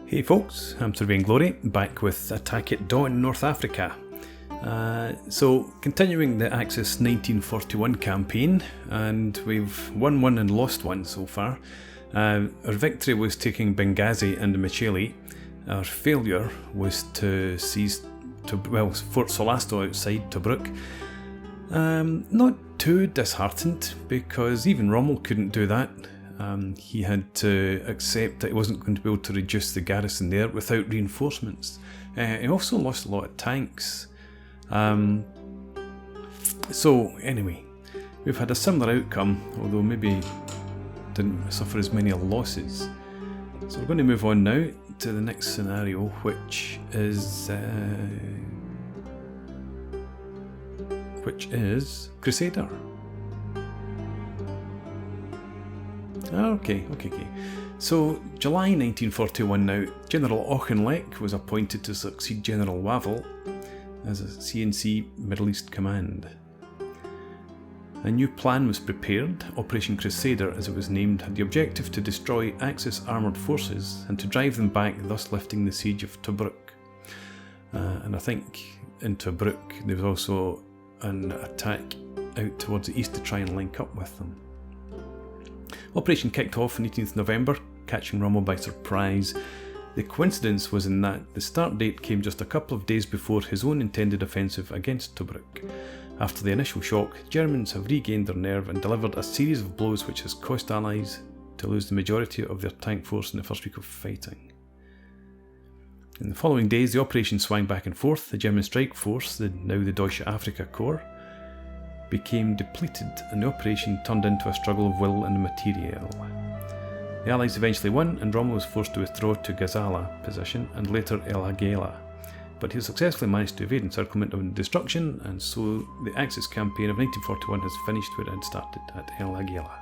Hey folks, I'm Surveying Glory, back with Attack at Dawn, North Africa. So, continuing the Axis 1941 campaign, and we've won one and lost one so far. Our victory was taking Benghazi and Mecheli. Our failure was to seize Fort Solasto outside Tobruk. Not too disheartened, because even Rommel couldn't do that. He had to accept that he wasn't going to be able to reduce the garrison there without reinforcements. He also lost a lot of tanks. So anyway, we've had a similar outcome, although maybe didn't suffer as many losses. So we're going to move on now to the next scenario, which is Crusader. Okay. So, July 1941 now, General Auchinleck was appointed to succeed General Wavell as a CNC Middle East Command. A new plan was prepared. Operation Crusader, as it was named, had the objective to destroy Axis armoured forces and to drive them back, thus lifting the siege of Tobruk. And I think in Tobruk there was also an attack out towards the east to try and link up with them. Operation kicked off on 18th November, catching Rommel by surprise. The coincidence was in that the start date came just a couple of days before his own intended offensive against Tobruk. After the initial shock, Germans have regained their nerve and delivered a series of blows which has caused Allies to lose the majority of their tank force in the first week of fighting. In the following days, the operation swung back and forth. The German strike force, now the Deutsche Afrika Korps, became depleted, and the operation turned into a struggle of will and materiel. The Allies eventually won, and Rommel was forced to withdraw to Gazala position and later El Agheila, but he successfully managed to evade encirclement and destruction, and so the Axis campaign of 1941 has finished where it had started, at El Agheila.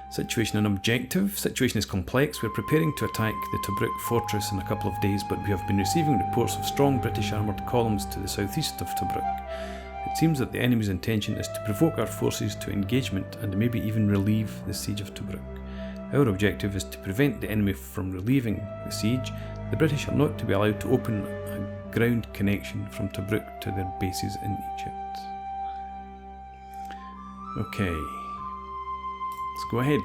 Situation and objective. Situation is complex. We're preparing to attack the Tobruk fortress in a couple of days, but we have been receiving reports of strong British armoured columns to the southeast of Tobruk. It seems that the enemy's intention is to provoke our forces to engagement and maybe even relieve the siege of Tobruk. Our objective is to prevent the enemy from relieving the siege. The British are not to be allowed to open a ground connection from Tobruk to their bases in Egypt. Okay, let's go ahead.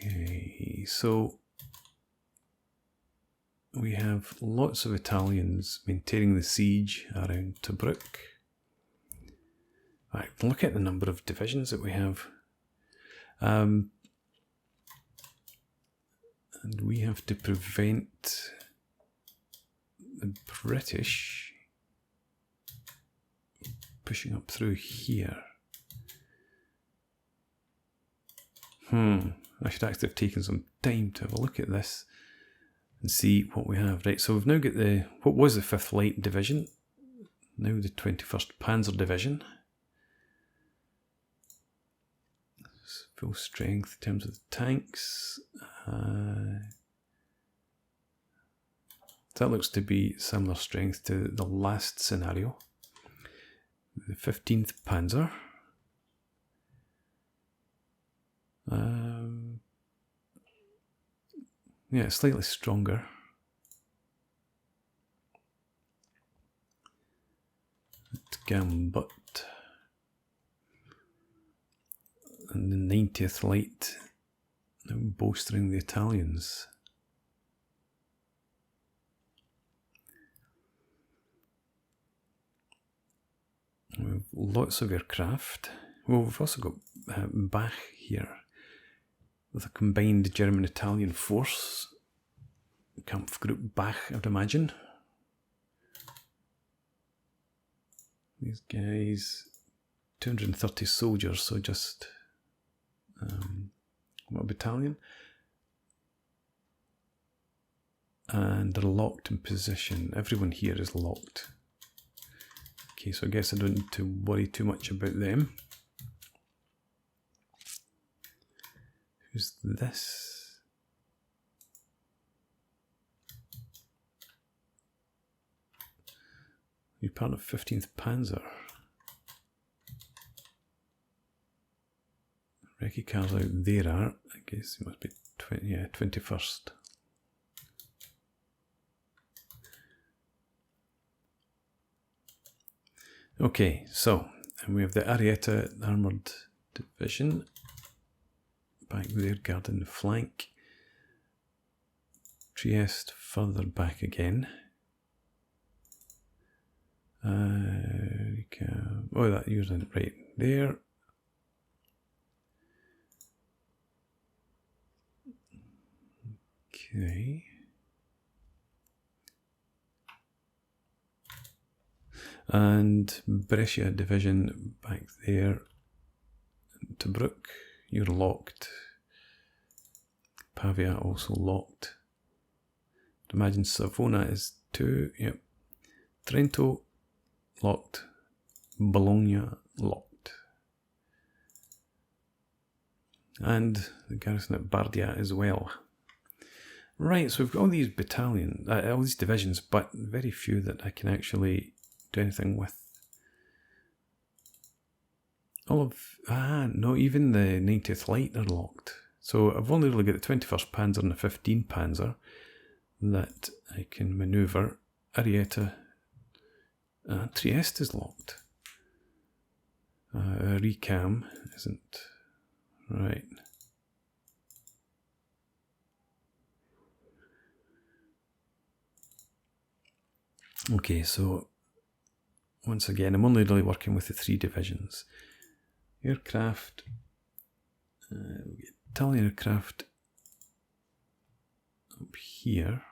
Okay, so we have lots of Italians maintaining the siege around Tobruk. Right, look at the number of divisions that we have. And we have to prevent the British pushing up through here. I should actually have taken some time to have a look at this and see what we have. Right, so we've now got what was the 5th Light Division, now the 21st Panzer Division. Full strength in terms of the tanks. That looks to be similar strength to the last scenario. The 15th Panzer. Yeah, slightly stronger. Gambut. And the 90th Light, now bolstering the Italians. We have lots of aircraft. Well, we've also got Bach here, with a combined German-Italian force. Kampfgruppe Bach, I would imagine. These guys, 230 soldiers, so just what battalion? And they're locked in position. Everyone here is locked. Okay, so I guess I don't need to worry too much about them. Who's this? You're part of 15th Panzer. Recce cars out there are. I guess it must be 21st. Okay, so and we have the Arietta Armoured Division back there guarding the flank. Trieste further back again. Oh, that using right there. Okay. And Brescia Division back there. Tobruk, you're locked. Pavia also locked. I'd imagine Savona is 2. Yep. Trento locked. Bologna locked. And the garrison at Bardia as well. Right, so we've got all these battalions, all these divisions, but very few that I can actually do anything with. All of, no, even the 90th Light are locked. So I've only really got the 21st Panzer and the 15th Panzer that I can manoeuvre. Arietta, Trieste is locked. Recam isn't. Right. Okay, so once again, I'm only really working with the 3 divisions. Aircraft, Italian aircraft up here.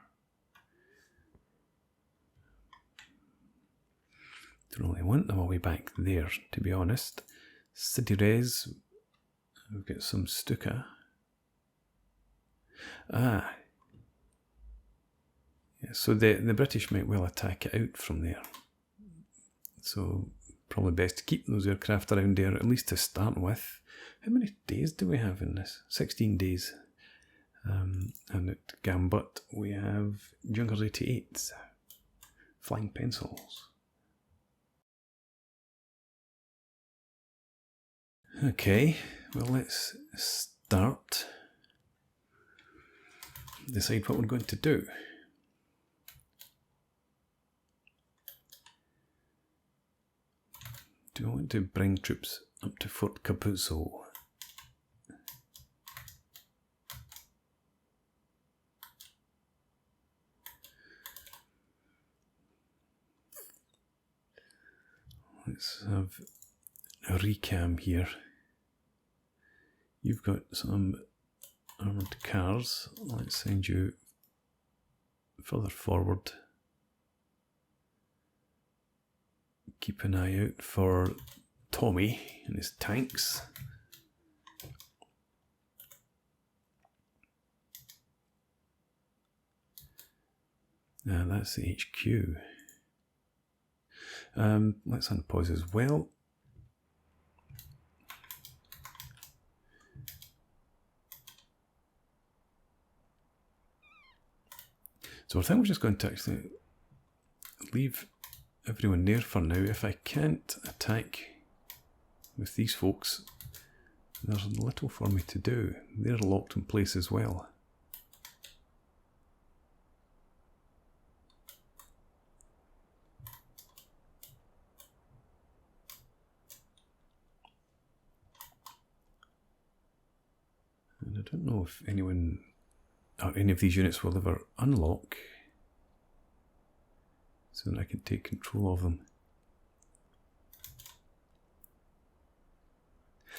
Don't really want them all the way back there, to be honest. City Res, we've got some Stuka. Yeah, so the British might well attack it out from there. So probably best to keep those aircraft around there, at least to start with. How many days do we have in this? 16 days. And at Gambut we have Junkers 88s, Flying Pencils. Okay, well let's start. Decide what we're going to do. Do I want to bring troops up to Fort Capuzzo? Let's have a recam here. You've got some armoured cars. Let's send you further forward. Keep an eye out for Tommy and his tanks. That's the HQ. Let's unpause as well. So I think we're just going to actually leave everyone there for now. If I can't attack with these folks, there's little for me to do. They're locked in place as well. And I don't know if anyone or any of these units will ever unlock, so that I can take control of them.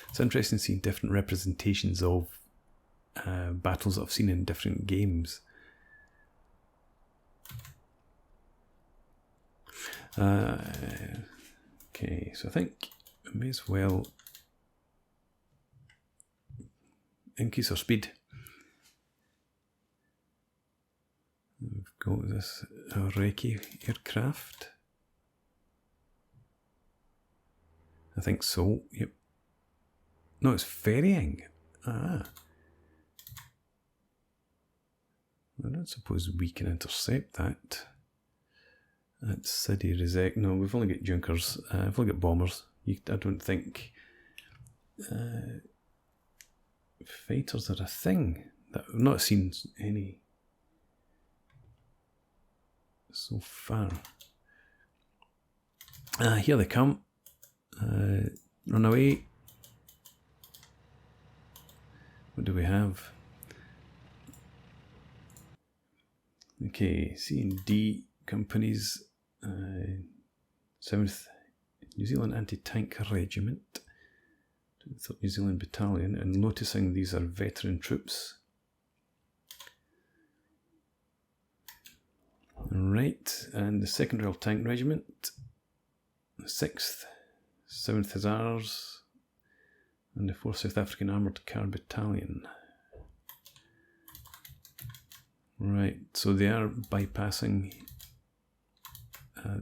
It's interesting seeing different representations of battles that I've seen in different games. Okay, so I think I may as well increase our speed. We've got this Recce aircraft. I think so, yep. No, it's ferrying. I don't suppose we can intercept that. That's City Resec. No, we've only got Junkers. We've only got bombers. I don't think fighters are a thing. I've not seen any so far. Here they come. Run away. What do we have? Okay, C and D companies. 7th New Zealand Anti-Tank Regiment, 3rd New Zealand Battalion, and noticing these are veteran troops. Right, and the 2nd Royal Tank Regiment, the 6th, 7th Hussars, and the 4th South African Armoured Car Battalion. Right, so they are bypassing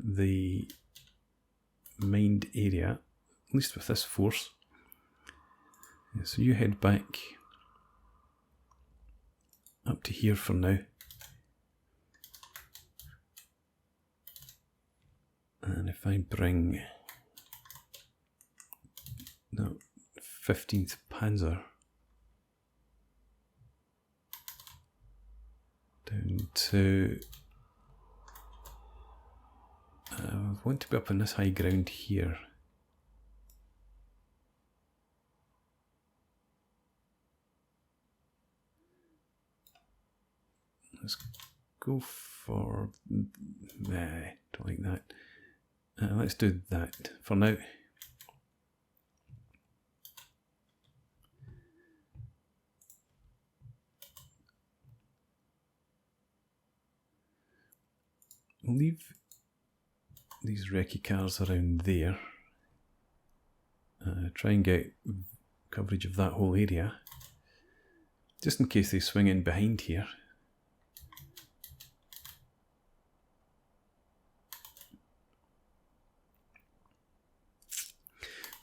the mined area, at least with this force. Yeah, so you head back up to here for now. And if I bring the 15th Panzer down to... I want to be up on this high ground here. Let's go for... Nah, don't like that. Let's do that for now. We'll leave these recce cars around there. Try and get coverage of that whole area, just in case they swing in behind here.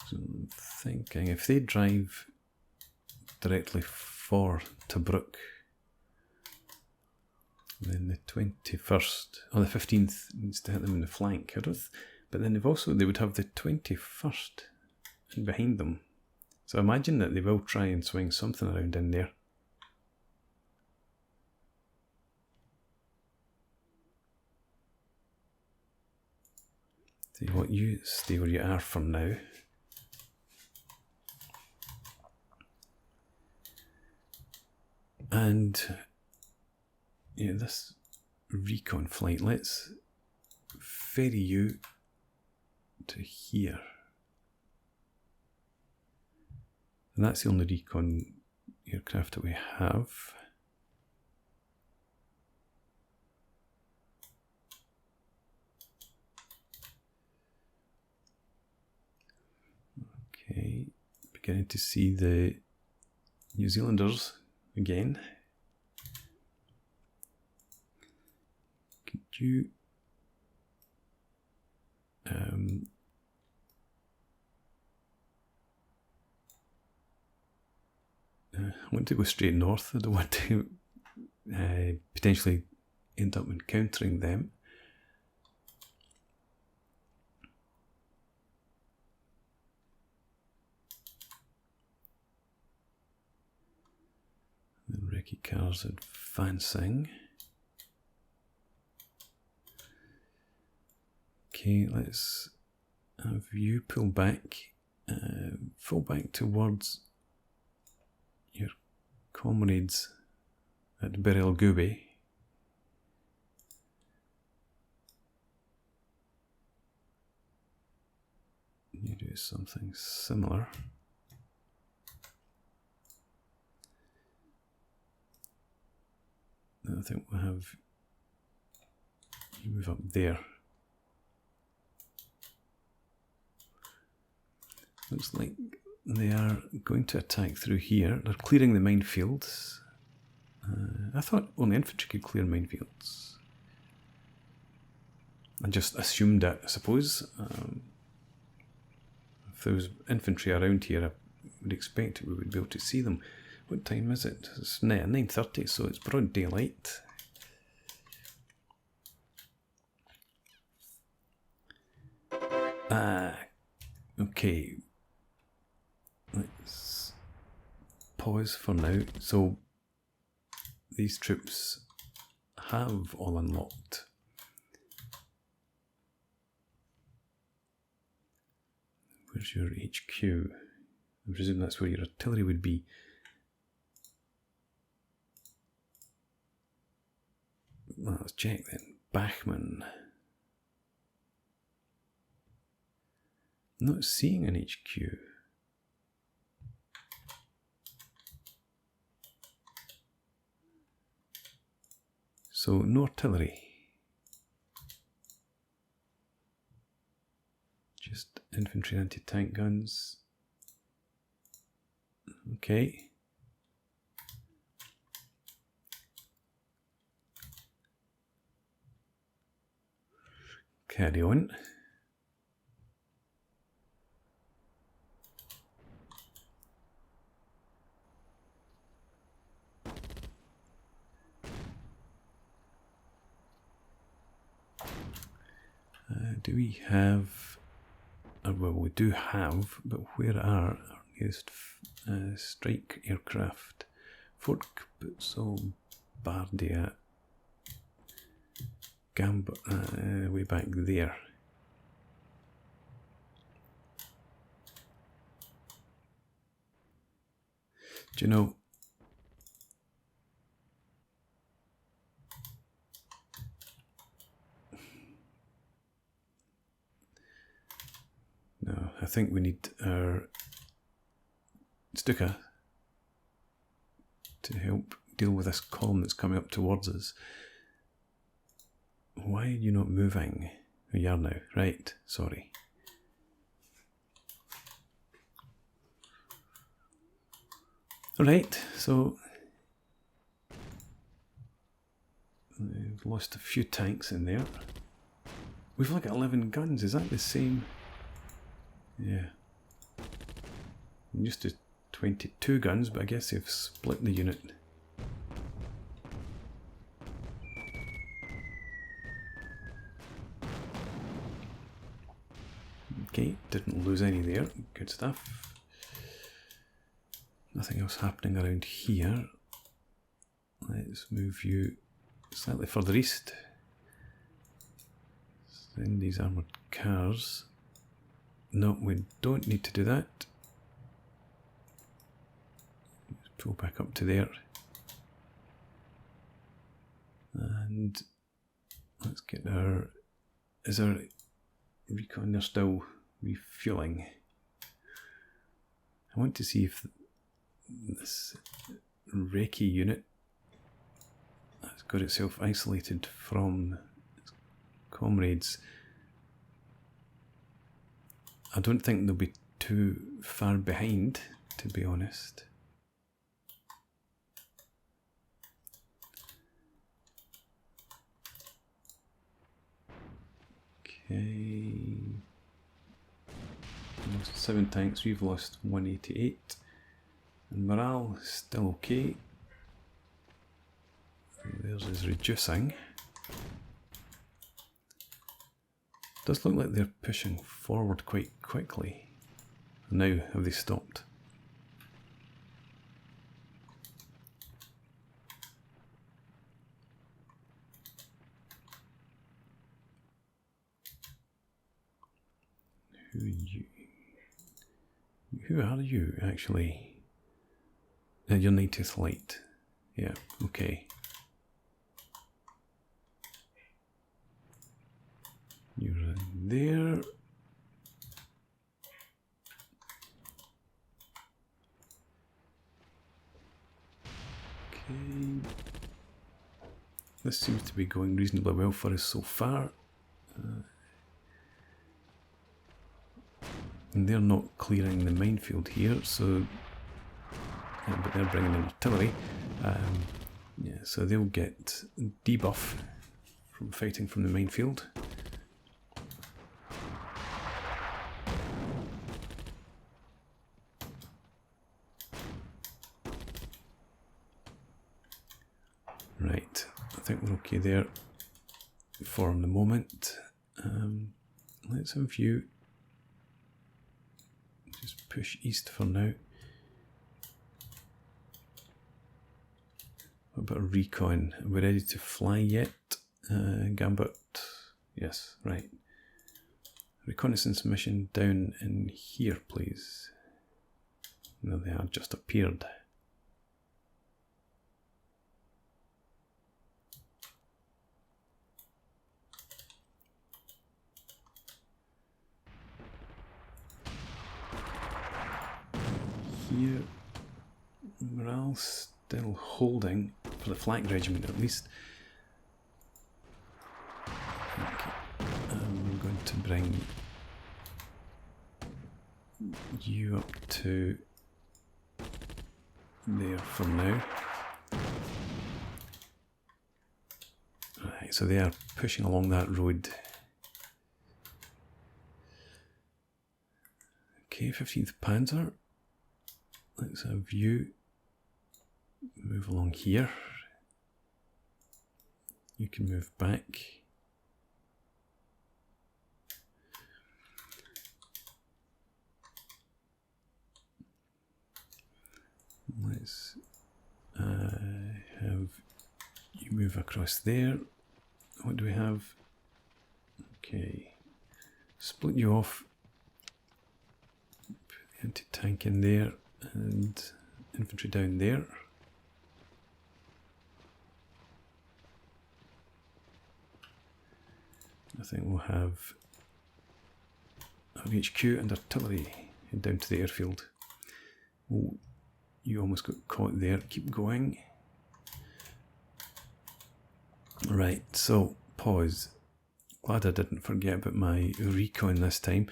So I'm thinking if they drive directly for Tobruk, then the 21st or the 15th needs to hit them in the flank. But then they would have the 21st in behind them. So imagine that they will try and swing something around in there. See what, you stay where you are for now. And yeah, this recon flight, let's ferry you to here. And that's the only recon aircraft that we have. Okay, beginning to see the New Zealanders again. Could you I want to go straight north. I don't want to potentially end up encountering them. The recce cars advancing. Okay, let's have you pull back towards your comrades at Bir El Gubi. You do something similar. I think we'll have you move up there. Looks like they are going to attack through here. They're clearing the minefields. I thought only infantry could clear minefields. I just assumed that, I suppose. If there was infantry around here, I would expect we would be able to see them. What time is it? It's 9:30, so it's broad daylight. Okay. Let's pause for now. So these troops have all unlocked. Where's your HQ? I presume that's where your artillery would be. Well, let's check then. Bachmann. Not seeing an HQ. So no artillery. Just infantry anti-tank guns. Okay. Carry on. Do we have... well, we do have, but where are our nearest strike aircraft? Fort Capuzzo, Bardia, Gamba, way back there. Do you know... No, I think we need our Stuka to help deal with this column that's coming up towards us. Why are you not moving? Oh, you are now. Right, sorry. Alright, so we've lost a few tanks in there. We've only got 11 guns, is that the same? Yeah. I'm used to 22 guns, but I guess they've split the unit. Okay, didn't lose any there. Good stuff. Nothing else happening around here. Let's move you slightly further east. Send these armoured cars. No, we don't need to do that. Let's pull back up to there. And let's get our... Is our recon... They're still refueling. I want to see if this recce unit has got itself isolated from its comrades. I don't think they'll be too far behind, to be honest. Okay. Lost 7 tanks, we've lost 188. And morale still okay. Theirs is reducing. Does look like they're pushing forward quite quickly. Now have they stopped? Who are you? Who are you actually? You're 90th Light. Yeah, okay. You're in there. Okay. This seems to be going reasonably well for us so far. And they're not clearing the minefield here, so... but they're bringing in artillery. Yeah, so they'll get debuff from fighting from the minefield. Right, I think we're okay there for the moment. Let's have you Just push east for now. What about a recon? Are we ready to fly yet? Gambit. Yes, right. Reconnaissance mission down in here, please. No, they have just appeared. Here, morale still holding for the flank regiment at least. Okay. I'm going to bring you up to there for now. Right, so they are pushing along that road. Okay, 15th Panzer. Let's have you move along here. You can move back. Let's have you move across there. What do we have? Okay, split you off. Put the anti-tank in there and infantry down there. I think we'll have our HQ and artillery head down to the airfield. Oh, you almost got caught there. Keep going. Right, so pause. Glad I didn't forget about my recon this time.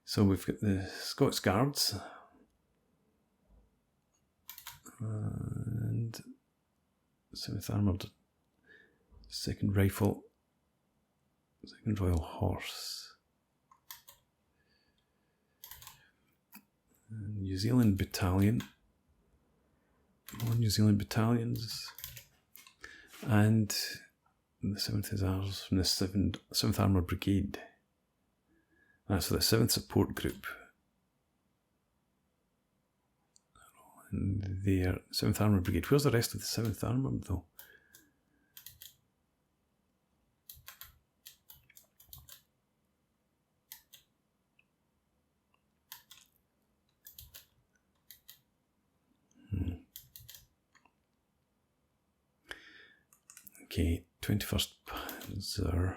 So we've got the Scots Guards and 7th Armoured, 2nd Rifle, 2nd Royal Horse, and New Zealand Battalion, more New Zealand battalions, and the 7th Hussars from the 7th Armoured Brigade. That's the 7th Support Group. And their 7th Armoured Brigade. Where's the rest of the 7th Armoured though? Okay, 21st Panzer.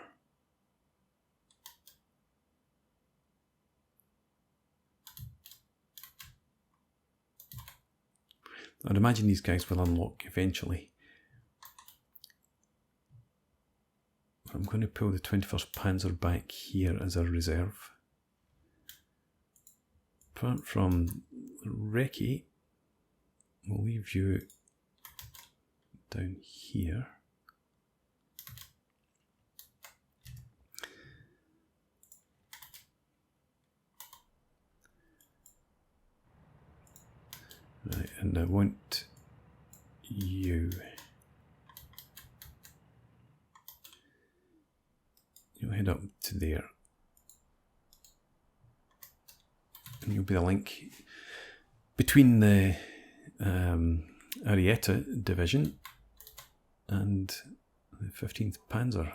I'd imagine these guys will unlock eventually. I'm going to pull the 21st Panzer back here as a reserve. Apart from Recce, we'll leave you down here. Right, and I want you. You'll head up to there. And you'll be the link between the Arietta Division and the 15th Panzer.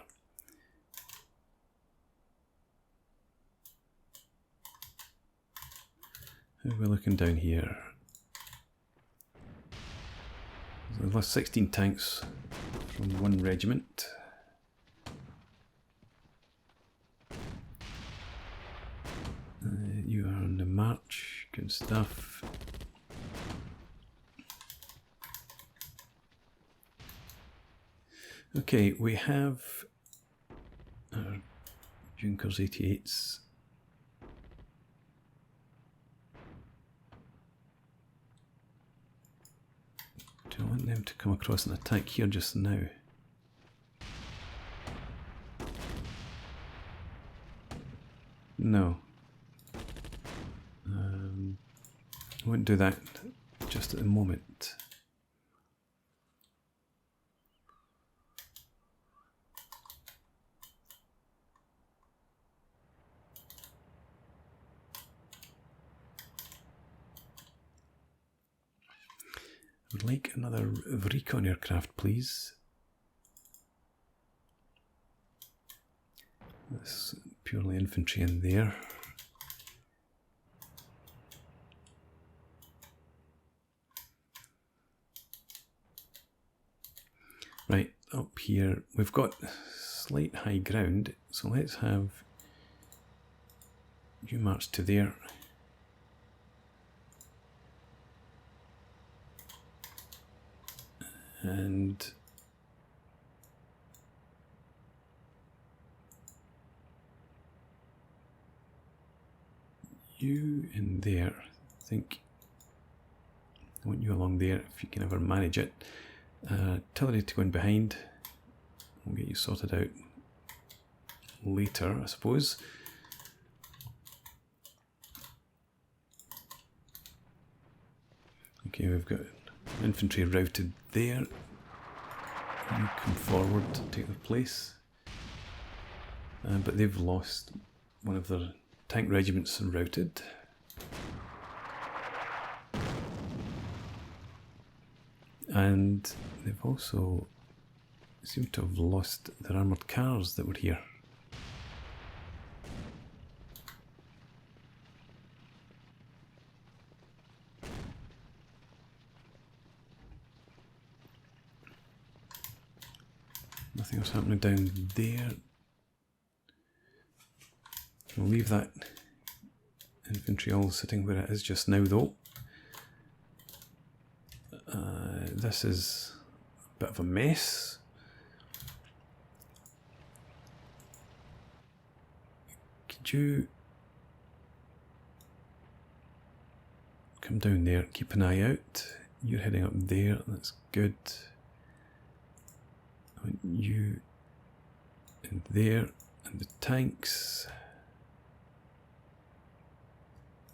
How are we looking down here? There's left 16 tanks from one regiment. You are on the march, good stuff. Okay, we have our Junkers 88s. Do I want them to come across and attack here just now? No. I won't do that just at the moment. like another recon aircraft, please. That's purely infantry in there. Right, up here we've got slight high ground, so let's have you march to there. And you in there. I think I want you along there if you can ever manage it. Artillery to go in behind. We'll get you sorted out later, I suppose. Okay, we've got infantry routed there. You come forward to take their place. But they've lost one of their tank regiments and routed. And they've also seemed to have lost their armoured cars that were here. Nothing else happening down there. We'll leave that infantry all sitting where it is just now though. This is a bit of a mess. Could you come down there, keep an eye out. You're heading up there, that's good. I want you in there, and the tanks.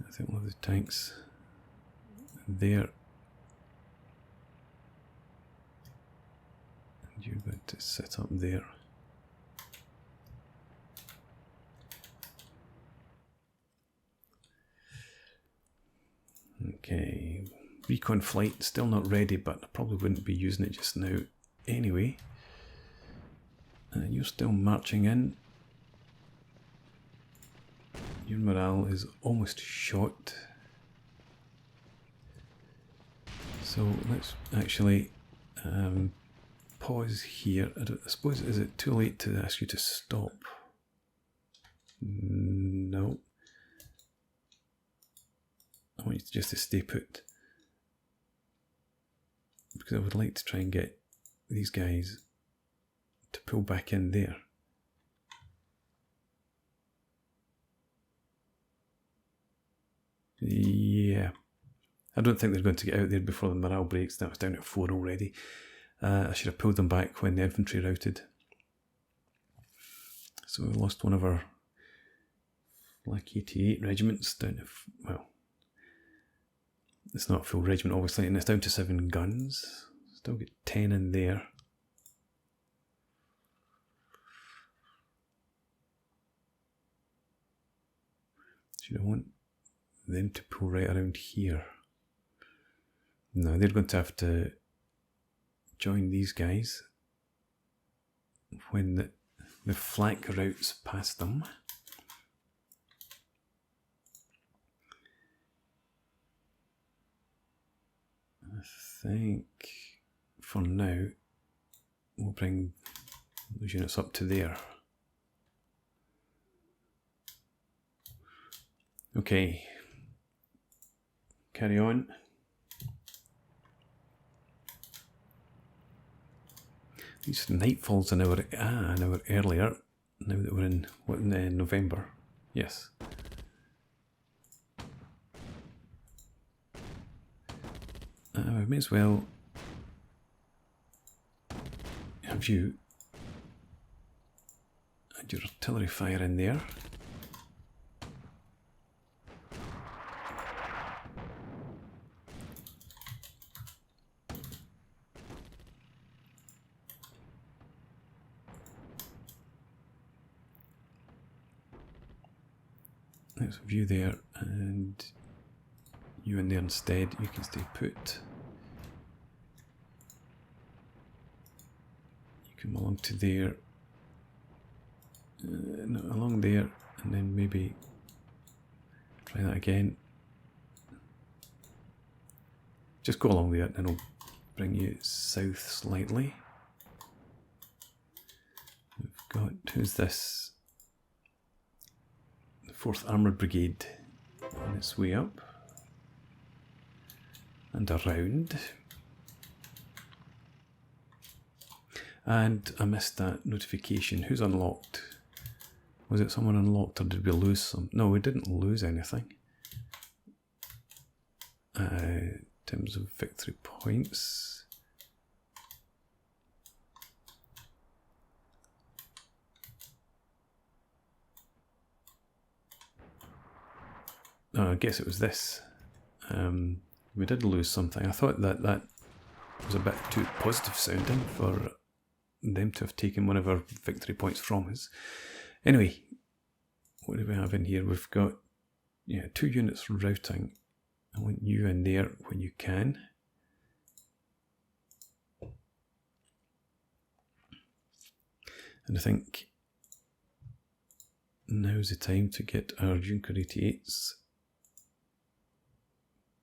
I think we'll have the tanks there. And you're going to sit up there. Okay, recon flight still not ready, but I probably wouldn't be using it just now anyway. You're still marching in. Your morale is almost shot. So let's actually pause here. I suppose, is it too late to ask you to stop? No. I want you just to stay put. Because I would like to try and get these guys to pull back in there. Yeah. I don't think they're going to get out there before the morale breaks. That was down at 4 already. I should have pulled them back when the infantry routed. So we lost one of our Flak 88 regiments down to, well, it's not a full regiment obviously, and it's down to 7 guns. Still get 10 in there. Should I want them to pull right around here? No, they're going to have to join these guys when the flank routes past them. I think for now we'll bring those units up to there. Okay, carry on. These nightfalls an hour earlier, now that we're in, what, in November? Yes. We may as well have you add your artillery fire in there. Let's have you there and you in there instead. You can stay put. Come along to there. No, along there, and then maybe try that again. Just go along there, and then I'll bring you south slightly. We've got, who's this? The 4th Armoured Brigade on its way up and around. And I missed that notification. Who's unlocked? Was it someone unlocked, or did we lose some? No, we didn't lose anything. In terms of victory points. Oh, I guess it was this. We did lose something. I thought that was a bit too positive sounding for them to have taken one of our victory points from us. Anyway, what do we have in here? We've got 2 units routing. I want you in there when you can. And I think now's the time to get our Junker 88s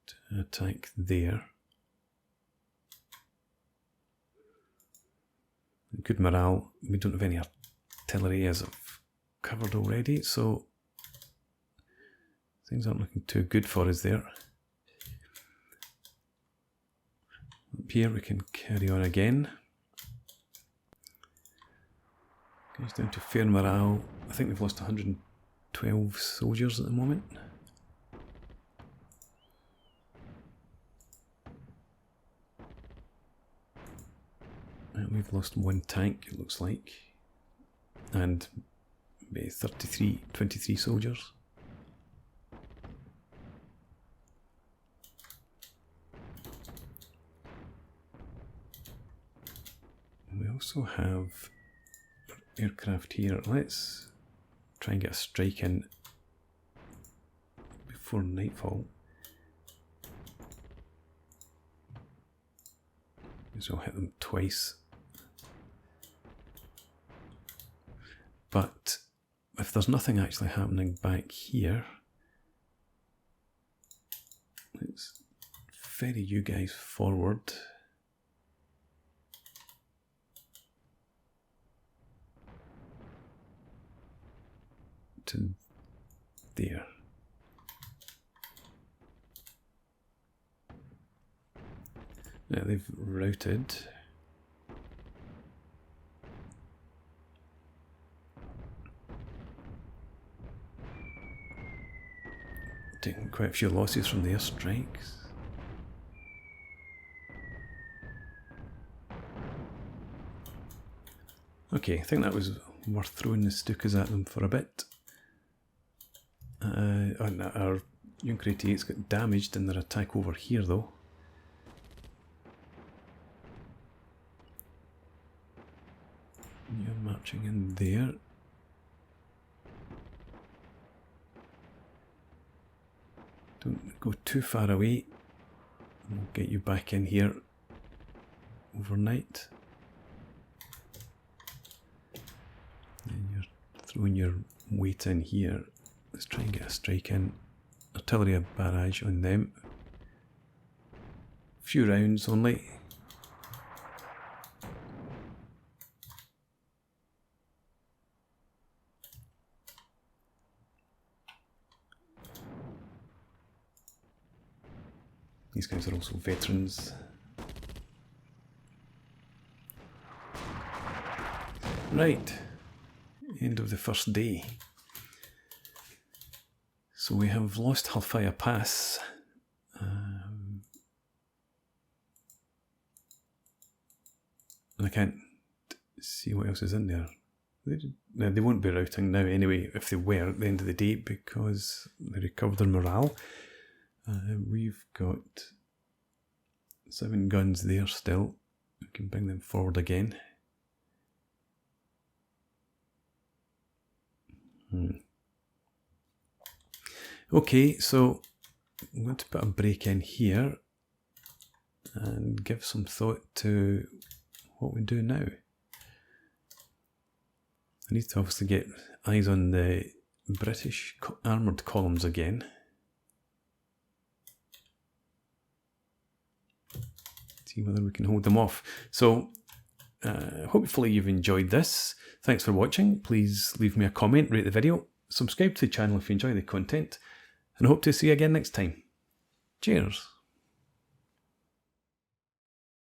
to attack there. Good morale. We don't have any artillery, as I've covered already, so things aren't looking too good for us there. Up here we can carry on again. Goes down to fair morale. I think we've lost 112 soldiers at the moment. And we've lost 1 tank, it looks like, and maybe 23 soldiers. We also have aircraft here. Let's try and get a strike in before nightfall. So I'll hit them twice. But if there's nothing actually happening back here, let's ferry you guys forward. To there. Now they've routed. Taking quite a few losses from the airstrikes. Okay, I think that was worth throwing the Stukas at them for a bit. And our Junker 88's got damaged in their attack over here though. You're marching in there. Don't go too far away. We'll get you back in here overnight. And you're throwing your weight in here. Let's try and get a strike in. Artillery barrage on them. A few rounds only. These guys are also veterans. Right, end of the first day. So we have lost Halfaya Pass. And I can't see what else is in there. They won't be routing now anyway, if they were at the end of the day, because they recovered their morale. We've got 7 guns there still. We can bring them forward again. Okay, so I'm going to put a break in here and give some thought to what we do now. I need to obviously get eyes on the British armoured columns again. See whether we can hold them off. So hopefully you've enjoyed this. Thanks for watching. Please leave me a comment, rate the video, subscribe to the channel if you enjoy the content, and I hope to see you again next time. Cheers.